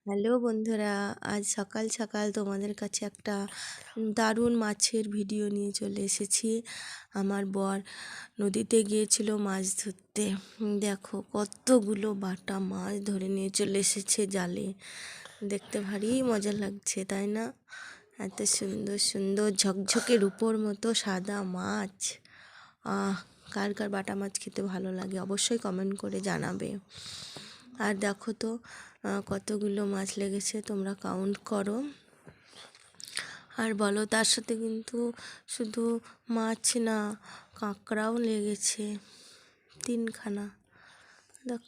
Hello বন্ধুরা, আজ সকাল সকাল তোমাদের কাছে একটা দারুণ মাছের ভিডিও নিয়ে চলে এসেছি। আমার বর নদীতে গিয়েছিল মাছ ধরতে। দেখো কতগুলো বাটা মাছ ধরে নিয়ে চলে এসেছে জালে। দেখতে ভারী মজা লাগছে, তাই না? এত সুন্দর সুন্দর ঝকঝকে রূপোর মতো সাদা মাছ। আহ, কার কার বাটা মাছ খেতে ভালো লাগে অবশ্যই কমেন্ট করে জানাবে। আর দেখো তো কতগুলো মাছ লেগেছে, তোমরা কাউন্ট করো আর বলো। তার সাথে কিন্তু শুধু মাছ না, কাঁকড়াও লেগেছে তিনখানা।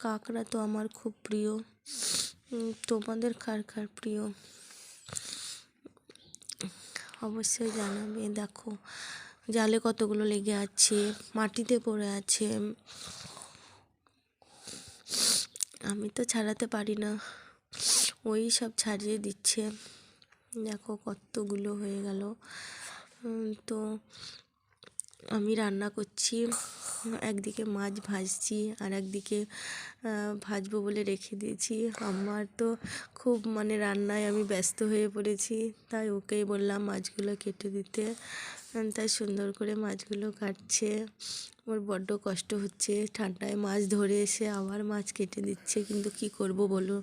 কাঁকড়া তো আমার খুব প্রিয়। তোমাদের কার কার প্রিয় অবশ্যই জানাবে। দেখো জালে কতগুলো লেগে আছে, মাটিতে পড়ে আছে। আমি তো ছাড়াতে পারি না, ওই সব ছাড়িয়ে দিচ্ছে। দেখো কতগুলো হয়ে গেল। তো আমি রান্না করছি, একদিকে মাছ ভাজছি আর একদিকে ভাজবো বলে রেখে দিয়েছি। আমার তো খুব রান্নায় আমি ব্যস্ত হয়ে পড়েছি, তাই ওকেই বললাম মাছগুলো কেটে দিতে। তাই সুন্দর করে মাছগুলো কাটছে। ওর বড্ড কষ্ট হচ্ছে, ঠান্ডায় মাছ ধরে এসে আবার মাছ কেটে দিচ্ছে, কিন্তু কি করব বলো,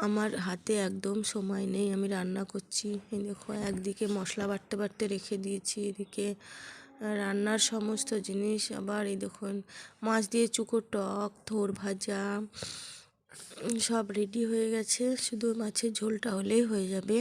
আমার হাতে একদম সময় নেই। আমি রান্না করছি, এই দেখো একদিকে মশলা বাটতে বাটতে রেখে দিয়েছি, এদিকে রান্নার সমস্ত জিনিস। আবার এই দেখুন মাছ দিয়ে চুকো টক, থোর ভাজা সব রেডি হয়ে গেছে, শুধু মাছের ঝোলটা হলেই হয়ে যাবে।